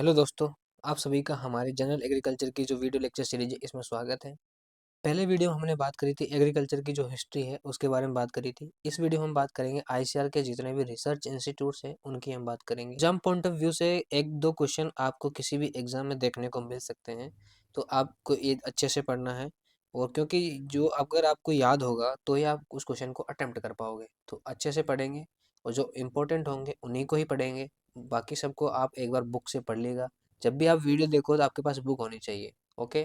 Hello दोस्तों, आप सभी का हमारे जनरल एग्रीकल्चर की जो वीडियो लेक्चर सीरीज है इसमें स्वागत है। पहले वीडियो में हमने बात करी थी एग्रीकल्चर की जो हिस्ट्री है उसके बारे में बात करी थी। इस वीडियो में हम बात करेंगे आईसीआर के जितने भी रिसर्च इंस्टीट्यूट्स हैं उनकी हम बात करेंगे। एग्जाम पॉइंट ऑफ व्यू से एक दो क्वेश्चन आपको किसी भी एग्जाम में देखने को मिल सकते हैं, तो आपको ये अच्छे से पढ़ना है। और क्योंकि जो अगर आपको याद होगा तो ही आप उस क्वेश्चन को अटेम्प्ट कर पाओगे, तो अच्छे से पढ़ेंगे और जो इम्पोर्टेंट होंगे उन्हीं को ही पढ़ेंगे। बाकी सबको आप एक बार बुक से पढ़ लीजिएगा। जब भी आप वीडियो देखो तो आपके पास बुक होनी चाहिए। ओके,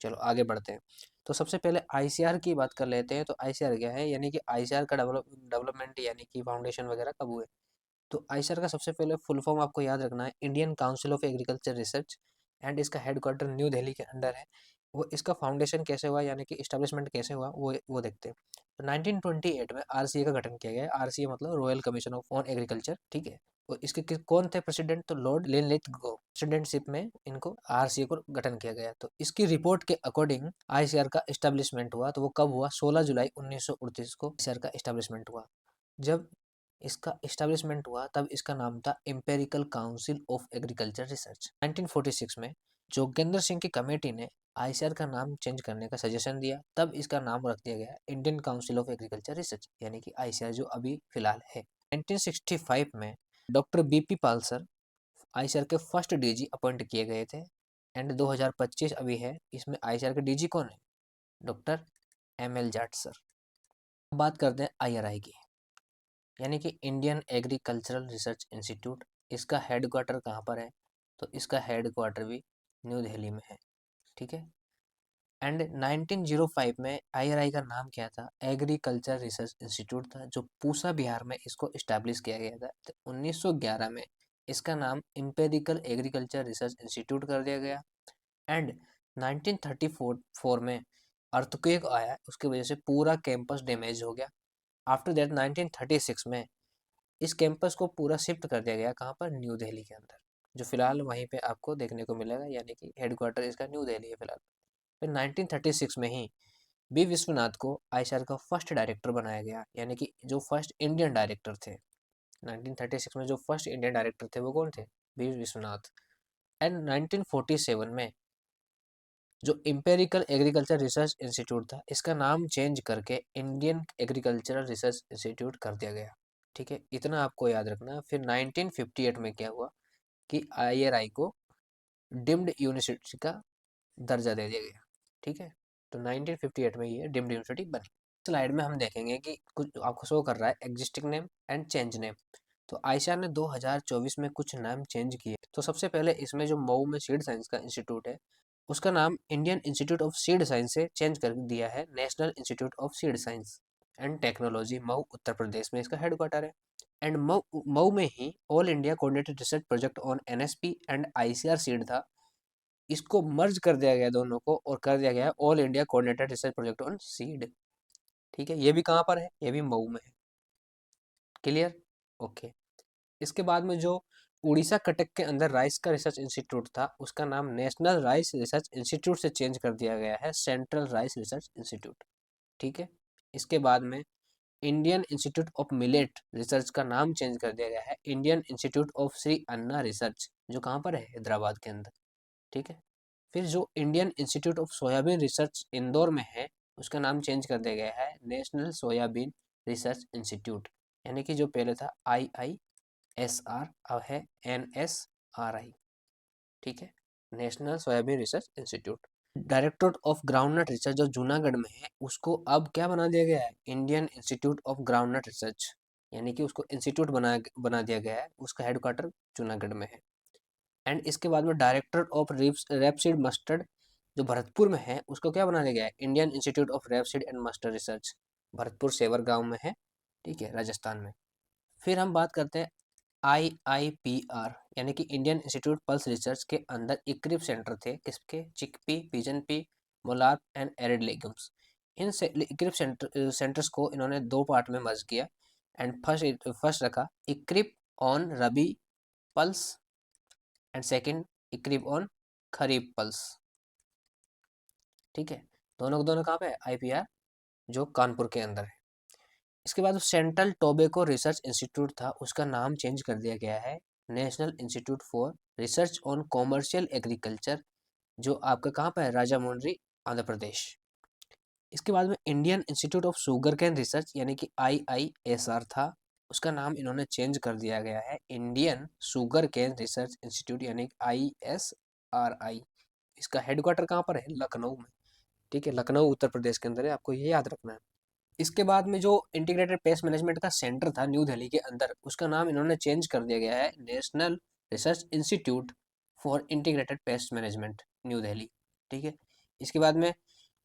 चलो आगे बढ़ते हैं। तो सबसे पहले आईसीआर की बात कर लेते हैं। तो आईसीआर क्या है, यानी कि आईसीआर का डेवलपमेंट यानी कि फाउंडेशन वगैरह कब हुए। तो आईसीआर का सबसे पहले फुल फॉर्म आपको याद रखना है, Indian council of agriculture research, and इसका हेडक्वार्टर न्यू दिल्ली के अंडर है। वो इसका फाउंडेशन कैसे हुआ यानी कि इस्टेब्लिशमेंट कैसे हुआ वो देखते हैं। तो 1928 में आरसीए का गठन किया गया है। आरसीए मतलब royal commission of on agriculture, ठीक है। और इसके कौन थे प्रेसिडेंट, तो लॉर्ड लिनलिथ गो प्रेसिडेंटशिप में इनको आरसीए को गठन किया गया। तो इसकी रिपोर्ट के अकॉर्डिंग आईसीआर का एस्टेब्लिशमेंट हुआ। तो वो कब हुआ, 16 जुलाई 1938 को आईसीआर का एस्टेब्लिशमेंट हुआ। जब इसका एस्टेब्लिशमेंट हुआ तब इसका नाम था empirical council of agriculture research. 1946 में जोगेंद्र सिंह की कमेटी ने आईसीआर का नाम चेंज करने का सजेशन दिया, तब इसका नाम रख दिया गया Indian council of agriculture research, यानी कि आईसीआर जो अभी फिलहाल है। 1965 में डॉक्टर बीपी पाल सर आईसीआर के फर्स्ट डीजी अपॉइंट किए गए थे। एंड 2025 अभी है, इसमें आईसीआर के डीजी कौन है, डॉक्टर एमएल जाट सर। बात करते हैं आईआरआई की, यानी कि इंडियन एग्रीकल्चरल रिसर्च इंस्टीट्यूट। इसका हेडक्वार्टर कहाँ पर है, तो इसका हेडक्वार्टर भी न्यू दिल्ली में है, ठीक है। एंड 1905 में आईआरआई का नाम क्या था, एग्रीकल्चर रिसर्च इंस्टीट्यूट था, जो पूसा बिहार में इसको इस्टेब्लिश किया गया था। तो 1911 में इसका नाम इम्पेरिकल एग्रीकल्चर रिसर्च इंस्टीट्यूट कर दिया गया। एंड 1934 में अर्थक्वेक आया, उसकी वजह से पूरा कैंपस डैमेज हो गया। आफ्टर दैट 1936 में इस कैंपस को पूरा शिफ्ट कर दिया गया, कहाँ पर, न्यू दिल्ली के अंदर, जो फिलहाल वहीं पे आपको देखने को मिलेगा, यानी कि हेडक्वार्टर इसका न्यू दिल्ली है फिलहाल। फिर 1936 में ही बी विश्वनाथ को आईसीआर का फर्स्ट डायरेक्टर बनाया गया, यानी कि जो फर्स्ट इंडियन डायरेक्टर थे। 1936 में जो फर्स्ट इंडियन डायरेक्टर थे वो कौन थे, बी विश्वनाथ। एंड 1947 में जो इम्पेरिकल एग्रीकल्चर रिसर्च इंस्टीट्यूट था, इसका नाम चेंज करके इंडियन एग्रीकल्चरल रिसर्च इंस्टीट्यूट कर दिया गया, ठीक है। इतना आपको याद रखना है। फिर 1958 में क्या हुआ कि आईआरआई को डिम्ड यूनिवर्सिटी का दर्जा दे दिया गया, ठीक है। तो 1958 में ये डिम्ड यूनिवर्सिटी बनी। स्लाइड में हम देखेंगे कि कुछ आपको शो कर रहा है existing name and change name. तो आयशा ने 2024 में कुछ नाम चेंज किए। तो सबसे पहले इसमें जो मऊ में सीड साइंस का इंस्टीट्यूट है, उसका नाम Indian institute of seed science से चेंज कर दिया है national institute of seed science and technology, Mau Uttar Pradesh में इसका हेडक्वार्टर है। एंड मऊ मऊ में ही all India coordinated research project on NSP and ICR seed था। इसको मर्ज कर दिया गया दोनों को और कर दिया गया all India coordinated research project on seed, ठीक है। ये भी कहाँ पर है, ये भी मऊ में है। Clear, okay. इसके बाद में जो उड़ीसा कटक के अंदर राइस का रिसर्च इंस्टीट्यूट था, उसका नाम नेशनल राइस रिसर्च इंस्टीट्यूट से चेंज कर दिया गया है सेंट्रल राइस रिसर्च इंस्टीट्यूट, ठीक है। इसके बाद में Indian institute of millet research का नाम चेंज कर दिया गया है Indian institute of Shri Anna research, जो कहाँ पर है, हैदराबाद के अंदर, ठीक है। फिर जो Indian institute of soybean research Indore में है, उसका नाम चेंज कर दिया गया है नेशनल सोयाबीन रिसर्च इंस्टीट्यूट, यानी कि जो पहले था IISR अब है NSRI, ठीक है, national soybean research institute. Directorate of groundnut research जो जूनागढ़ में है, उसको अब क्या बना दिया गया है, Indian institute of groundnut research, यानी कि उसको इंस्टीट्यूट बना दिया गया है। उसका हेडक्वार्टर जूनागढ़ में है। एंड इसके बाद में डायरेक्टर ऑफ रेपसीड मस्टर्ड जो भरतपुर में है, उसको क्या बना दिया गया है, Indian institute of Rapeseed and Mustard Research, Bharatpur Sewar गांव में है, ठीक है, राजस्थान में। फिर हम बात करते हैं IIPR, यानी कि इंडियन इंस्टीट्यूट पल्स रिसर्च के अंदर इक्रिप सेंटर थे, किसके, chickpea, pigeon pea, MULLaRP and arid legumes. इन इक्रिप सेंटर्स को इन्होंने दो पार्ट में मर्ज किया। एंड फर्स्ट रखा ICRP on rabi pulse and second ICRP on kharif pulse, ठीक है। दोनों कहाँ पे है, IPR जो कानपुर के अंदर है। इसके बाद सेंट्रल टोबैको रिसर्च इंस्टीट्यूट था, उसका नाम चेंज कर दिया गया है national institute for research on commercial agriculture, जो आपका कहाँ पर है, राजामुंड्री, आंध्र प्रदेश। इसके बाद में Indian institute of sugar cane research यानी कि IISR था, उसका नाम इन्होंने चेंज कर दिया गया है Indian sugar cane research institute यानी ISRI। इसका हेडक्वार्टर कहाँ पर है, लखनऊ में। ठीक है, लखनऊ उत्तर प्रदेश के अंदर है, आपको ये याद रखना है। इसके बाद में जो इंटीग्रेटेड पेस्ट मैनेजमेंट का सेंटर था न्यू दिल्ली के अंदर, उसका नाम इन्होंने चेंज कर दिया गया है national research institute for integrated pest management, new Delhi. ठीक है, इसके बाद में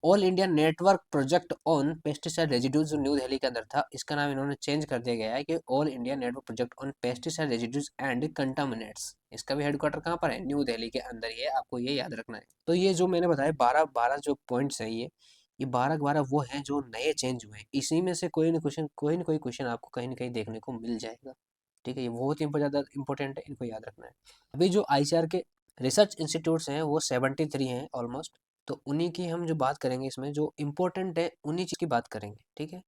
all India network project on pesticide residues, जो न्यू दिल्ली के अंदर था, इसका नाम इन्होंने चेंज कर दिया गया है कि all India network project on pesticide residues and contaminants. इसका भी हेडक्वार्टर कहाँ पर है, न्यू दिल्ली के अंदर ही है, आपको ये याद रखना है। तो ये जो मैंने बताया 12 जो पॉइंट्स हैं, ये 12 के 12 वो हैं जो नए चेंज हुए हैं। इसी में से कोई ना कोई क्वेश्चन आपको कहीं ना कहीं देखने को मिल जाएगा। ठीक है, ये बहुत ही ज़्यादा इंपॉर्टेंट है, इनको याद रखना है। अभी जो ICAR के रिसर्च इंस्टीट्यूट्स हैं वो 73 हैं ऑलमोस्ट। तो उन्हीं की हम जो बात करेंगे, इसमें जो इम्पोर्टेंट है उन्हीं चीज़ की बात करेंगे। ठीक है,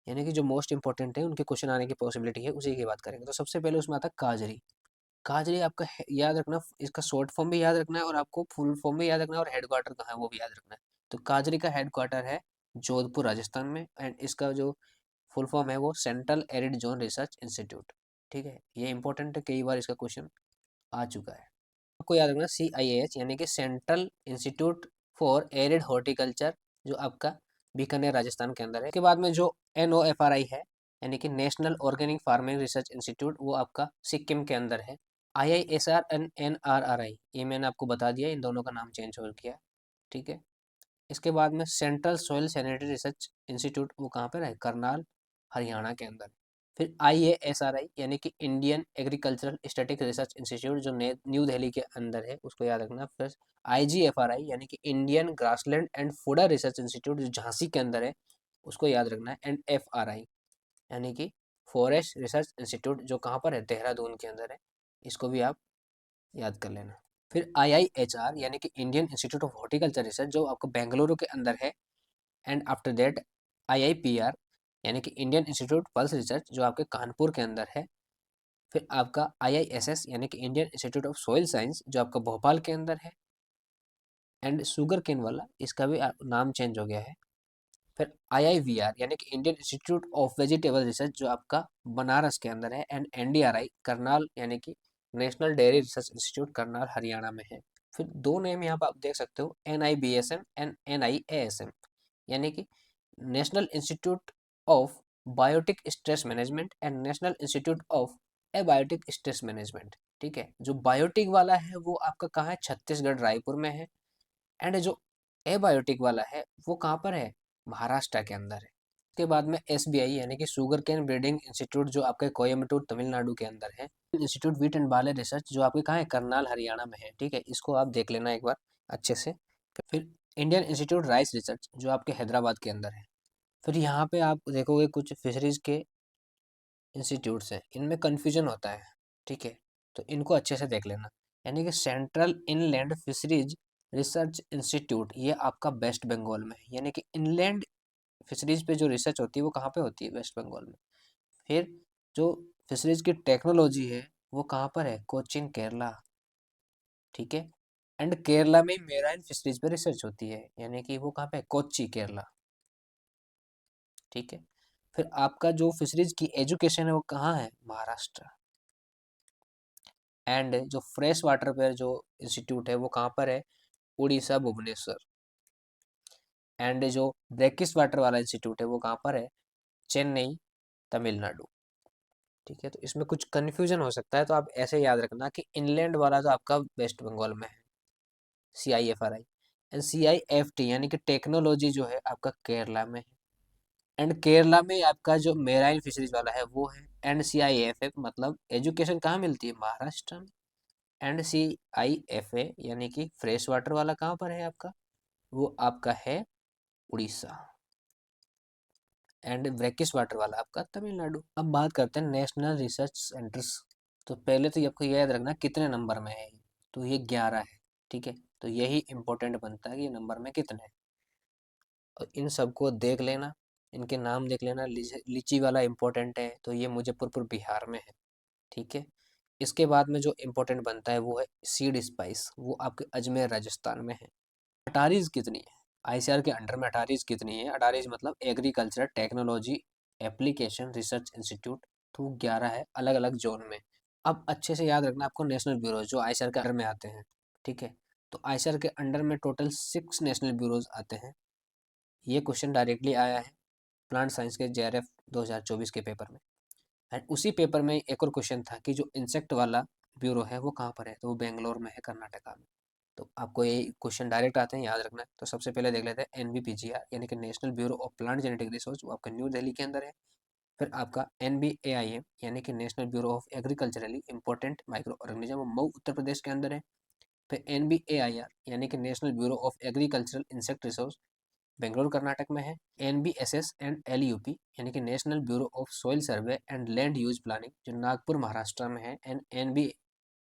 यानी कि जो मोस्ट इंपॉर्टेंट है, उनके क्वेश्चन आने की पॉसिबिलिटी है, उसी की बात करेंगे। तो सबसे पहले उसमें आता है काजरी। काजरी आपका याद रखना, इसका शॉर्ट फॉर्म भी याद रखना है और आपको फुल फॉर्म भी याद रखना है, और हेडक्वार्टर कहाँ है वो भी याद रखना है। तो काजरी का हेडक्वार्टर है जोधपुर, राजस्थान में, एंड इसका जो फुल फॉर्म है वो central arid zone research institute. ठीक है, ये इंपॉर्टेंट है, कई बार इसका क्वेश्चन आ चुका है। आपको याद रखना CIAH यानी कि central institute for arid horticulture, जो आपका बीकानेर, राजस्थान के अंदर है। इसके बाद में जो NOFRI है यानी कि national organic farming research institute, वो आपका सिक्किम के अंदर है। IISR एंड NRRI, ये मैंने आपको बता दिया, इन दोनों का नाम चेंज हो गया। ठीक है, इसके बाद में central soil sanitary research institute, वो कहाँ पर है, करनाल, हरियाणा के अंदर। फिर IASRI यानी कि Indian agricultural static research institute, जो न्यू दिल्ली के अंदर है, उसको याद रखना। फिर IGFRI यानी कि Indian grassland and fodder research institute, जो झांसी के अंदर है, उसको याद रखना है। एंड FRI यानी कि फॉरेस्ट रिसर्च इंस्टीट्यूट, जो कहाँ पर है, देहरादून के अंदर है, इसको भी आप याद कर लेना। फिर IIHR यानी कि Indian institute of horticulture research, जो आपको बेंगलुरु के अंदर है। एंड आफ्टर दैट IIPR यानी कि इंडियन इंस्टीट्यूट पल्स रिसर्च, जो आपके कानपुर के अंदर है। फिर आपका IISS यानी कि Indian institute of soil science, जो आपका भोपाल के अंदर है। एंड शुगर केन वाला, इसका भी नाम चेंज हो गया है। फिर IIVR यानी कि Indian institute of vegetable research, जो आपका बनारस के अंदर है। एंड NDRI करनाल यानी कि national dairy research institute, Karnal, Haryana में है। फिर दो नेम यहाँ पर आप देख सकते हो, NIBSM एंड NIASM यानी कि National institute of Biotic Stress Management and National institute of Abiotic Stress Management. ठीक है, जो बायोटिक वाला है वो आपका कहाँ है, छत्तीसगढ़, रायपुर में है। एंड जो एबायोटिक वाला है वो कहाँ पर है, महाराष्ट्र के अंदर है। उसके बाद में SBI यानी कि शुगर कैन ब्रीडिंग इंस्टीट्यूट, जो आपके कोयम्बटूर, तमिलनाडु के अंदर है। Institute wheat and barley research, जो आपके कहाँ है, करनाल, हरियाणा में है। ठीक है, इसको आप देख लेना एक बार अच्छे से। फिर इंडियन इंस्टीट्यूट राइस रिसर्च, जो आपके हैदराबाद के अंदर है। फिर यहाँ पे आप देखोगे कुछ फिशरीज के इंस्टीट्यूट्स हैं, इनमें कन्फ्यूजन होता है। ठीक है, तो इनको अच्छे से देख लेना। यानी कि central inland fisheries research institute, ये आपका वेस्ट बंगाल में है। यानी कि इनलैंड फिशरीज पे जो रिसर्च होती है वो कहाँ पे होती है, वेस्ट बंगाल में। फिर जो फिशरीज की टेक्नोलॉजी है वो कहाँ पर है, कोचीन, केरला। ठीक है, एंड केरला में मेराइन फिशरीज पे रिसर्च होती है, यानी कि वो कहाँ पे है, कोच्चि, केरला। ठीक है, फिर आपका जो फिशरीज की एजुकेशन है वो कहाँ है, महाराष्ट्र। एंड जो फ्रेश वाटर पर जो इंस्टीट्यूट है वो कहाँ पर है, उड़ीसा, भुवनेश्वर। एंड जो ब्रैकिश वाटर वाला इंस्टीट्यूट है वो कहाँ पर है, चेन्नई, तमिलनाडु। ठीक है, तो इसमें कुछ कन्फ्यूजन हो सकता है, तो आप ऐसे याद रखना कि इनलैंड वाला तो आपका वेस्ट बंगाल में है, CIFRI। एंड CIFT यानी कि टेक्नोलॉजी जो है आपका केरला में है। एंड केरला में आपका जो मेराइन फिशरीज वाला है वो है। एंड CIFF मतलब एजुकेशन कहाँ मिलती है, महाराष्ट्र में। एंड CIFA यानी कि फ्रेश वाटर वाला कहाँ पर है आपका, वो आपका है उड़ीसा। एंड ब्रैकिश वाटर वाला आपका तमिलनाडु। अब बात करते हैं नेशनल रिसर्च सेंटर्स। तो पहले तो ये आपको याद रखना कितने नंबर में है, तो ये 11 है। ठीक है, तो यही इंपॉर्टेंट बनता है कि ये नंबर में कितने हैं, और इन सबको देख लेना, इनके नाम देख लेना। लीची वाला इंपॉर्टेंट है, तो ये मुजफ्फरपुर, बिहार में है। ठीक है, इसके बाद में जो इम्पोर्टेंट बनता है वो है सीड स्पाइस, वो आपके अजमेर राजस्थान में है। अटारीज कितनी है? आईसीआर के अंडर में अटारीज कितनी है? अटारीज मतलब agriculture technology application research institute, तो 11 है अलग अलग जोन में। अब अच्छे से याद रखना आपको नेशनल ब्यूरो जो आईसीआर के अंडर में आते हैं, ठीक है। तो आईसीआर के अंडर में टोटल 6 नेशनल ब्यूरोज आते हैं। ये क्वेश्चन डायरेक्टली आया है प्लांट साइंस के जेआरएफ 2024 के पेपर में। एंड उसी पेपर में एक और क्वेश्चन था कि जो इंसेक्ट वाला ब्यूरो है वो कहाँ पर है, तो वो बेंगलोर में है, कर्नाटका में। तो आपको ये क्वेश्चन डायरेक्ट आते हैं, याद रखना है। तो सबसे पहले देख लेते हैं एनबीपीजीआर यानी कि national bureau of plant genetic resource, वो आपका न्यू दिल्ली के अंदर है। फिर आपका एनबीएआईएम यानी कि national bureau of agriculturally important micro organism, वो मऊ उत्तर प्रदेश के अंदर है। फिर एनबीएआईआर यानी कि national bureau of agricultural insect resource, Bangalore Karnataka में है। एनबीएसएस एंड एलयूपी यानी कि national bureau of soil survey and land use planning, जो नागपुर महाराष्ट्र में है। एंड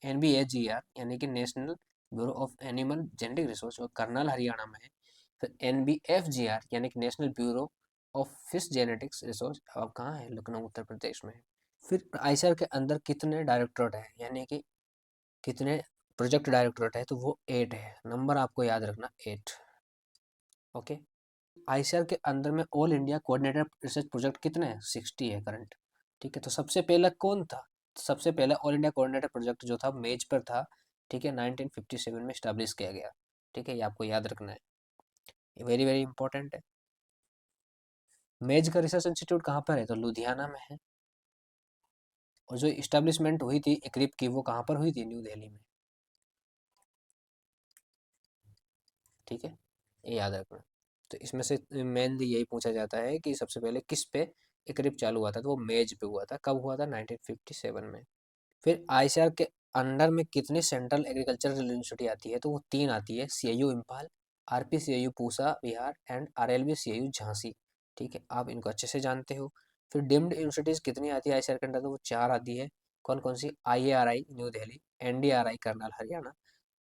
एनबीएजीआर यानी कि national bureau of animal genetic resource, वो करनाल हरियाणा में है। फिर एनबीएफजीआर यानी कि national bureau of fish genetics resource, अब कहाँ है? लखनऊ उत्तर प्रदेश में है। फिर आईसीआर के अंदर कितने डायरेक्टरेट है यानी कि कितने प्रोजेक्ट डायरेक्टरेट है, तो वो 8 है। नंबर आपको याद रखना 8। ओके। आईसीआर के अंदर में all India coordinator research project कितने हैं? 60 है करंट। ठीक है, तो सबसे पहला कौन था? सबसे पहला ऑल इंडिया कोऑर्डिनेटर प्रोजेक्ट जो था मेज पर था, ठीक है, 1957 में स्टैब्लिश किया गया। ठीक है, ये आपको याद रखना है, ये वेरी वेरी इंपॉर्टेंट है। मेज का रिसर्च इंस्टीट्यूट कहाँ पर है? तो लुधियाना में है। और जो इस्टेब्लिशमेंट हुई थी इक्रिप की, वो कहाँ पर हुई थी? न्यू दिल्ली में। ठीक है, ये याद रखना। तो इसमें से मेनली यही पूछा जाता है कि सबसे पहले किस पे इक्रिप चालू हुआ था, तो वो मेज पे हुआ था। कब हुआ था? 1957 में। फिर आईसीआर के अंडर में कितनी सेंट्रल एग्रीकल्चरल यूनिवर्सिटी आती है, तो वो 3 आती है। CIU Imphal, RPCIU Pusa Bihar and RLB CIU Jhansi. ठीक है, आप इनको अच्छे से जानते हो। फिर डीम्ड यूनिवर्सिटीज कितनी आती है आईसीआर के अंडर, तो वो 4 आती है। कौन कौन सी? IARI New Delhi, NDRI Karnal Haryana,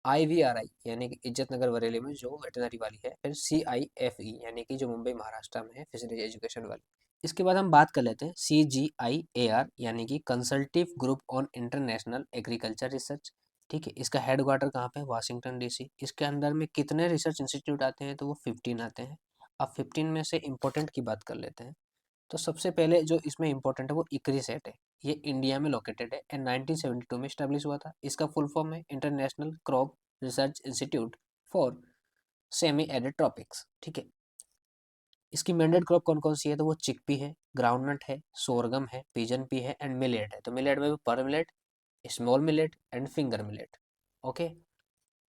IVRI यानी कि इज्जत नगर बरेली में जो वेटनरी वाली है, फिर सीआईएफई यानी कि जो मुंबई महाराष्ट्र में है, फिशरीज एजुकेशन वाली। इसके बाद हम बात कर लेते हैं CGIAR यानी कि consultative group on international agriculture research. ठीक है, इसका हेडक्वार्टर कहाँ पे है? Washington DC. इसके अंदर में कितने रिसर्च इंस्टीट्यूट आते हैं, तो वो 15 आते हैं। अब 15 में से इंपॉर्टेंट की बात कर लेते हैं। तो सबसे पहले जो इसमें इंपॉर्टेंट है वो इक्रीसेट है। ये इंडिया में लोकेटेड है एंड 1972 में स्टैब्लिश हुआ था। इसका फुल फॉर्म है international crop research institute for semi arid tropics. ठीक है, इसकी मैंडेट क्रॉप कौन कौन सी है, तो वो चिकपी है, ग्राउंडनट है, सोरगम है, पिजन पी है एंड मिलेट है। तो मिलेट में भी पर millet, small millet and finger millet. Okay.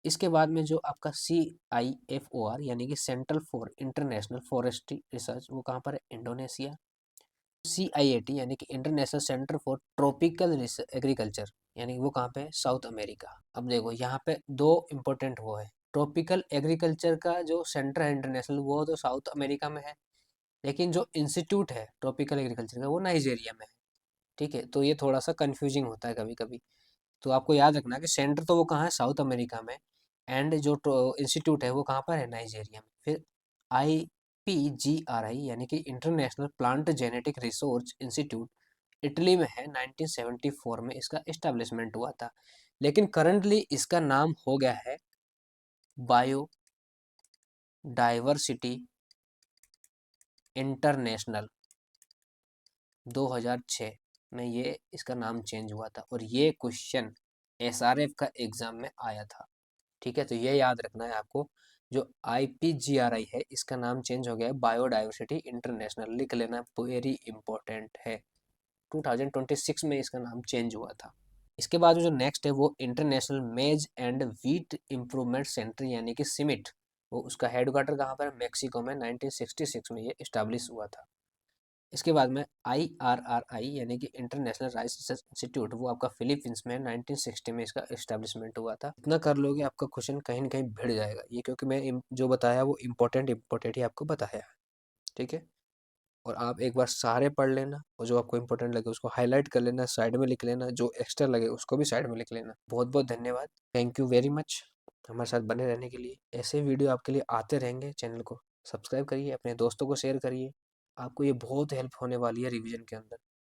इसके बाद में जो आपका CIFOR यानी कि central for international forestry research, वो कहाँ पर है? इंडोनेशिया। CIAT यानी कि international centre for tropical agriculture, यानी कि वो कहाँ पे है? South America. अब देखो यहाँ पे दो इम्पोर्टेंट वो है। ट्रॉपिकल एग्रीकल्चर का जो सेंटर है इंटरनेशनल, वो तो साउथ अमेरिका में है, लेकिन जो इंस्टीट्यूट है ट्रॉपिकल एग्रीकल्चर का वो नाइजीरिया में है। ठीक है, तो ये थोड़ा सा कंफ्यूजिंग होता है कभी कभी। तो आपको याद रखना कि सेंटर तो वो कहाँ है? साउथ अमेरिका में। एंड जो इंस्टीट्यूट है वो कहाँ पर है? नाइजीरिया में। फिर IPGRI यानी कि international plant genetic resource institute Italy में है। 1974 में इसका इस्टेब्लिशमेंट हुआ था, लेकिन करंटली इसका नाम हो गया है बायो डाइवर्सिटी इंटरनेशनल। 2006 में ये इसका नाम चेंज हुआ था और ये क्वेश्चन SRF का एग्जाम में आया था। ठीक है, तो ये याद रखना है आपको। जो IPGRI है इसका नाम चेंज हो गया है बायोडाइवर्सिटी इंटरनेशनल, लिख लेना, वेरी इंपॉर्टेंट है। 2026 में इसका नाम चेंज हुआ था। इसके बाद जो नेक्स्ट है वो इंटरनेशनल मेज एंड व्हीट इम्प्रूवमेंट सेंटर यानी कि सिमिट, वो उसका हेडक्वार्टर कहाँ पर है? मेक्सिको में। 1966 में ये इस्टेब्लिश हुआ था। इसके बाद में IRRI यानी कि इंटरनेशनल राइस रिसर्च इंस्टीट्यूट, वो आपका फिलीपींस में 1960 में इसका इस्टेब्लिशमेंट हुआ था। इतना कर लोगे आपका क्वेश्चन कहीं ना कहीं भिड़ जाएगा, ये क्योंकि मैं जो बताया वो इम्पोर्टेंट इम्पोर्टेंट ही आपको बताया है। ठीक है, और आप एक बार सारे पढ़ लेना और जो आपको इम्पोर्टेंट लगे उसको हाईलाइट कर लेना, साइड में लिख लेना, जो एक्स्ट्रा लगे उसको भी साइड में लिख लेना। बहुत बहुत धन्यवाद, थैंक यू वेरी मच हमारे साथ बने रहने के लिए। ऐसे वीडियो आपके लिए आते रहेंगे। चैनल को सब्सक्राइब करिए, अपने दोस्तों को शेयर करिए, आपको ये बहुत हेल्प होने वाली है रिवीजन के अंदर।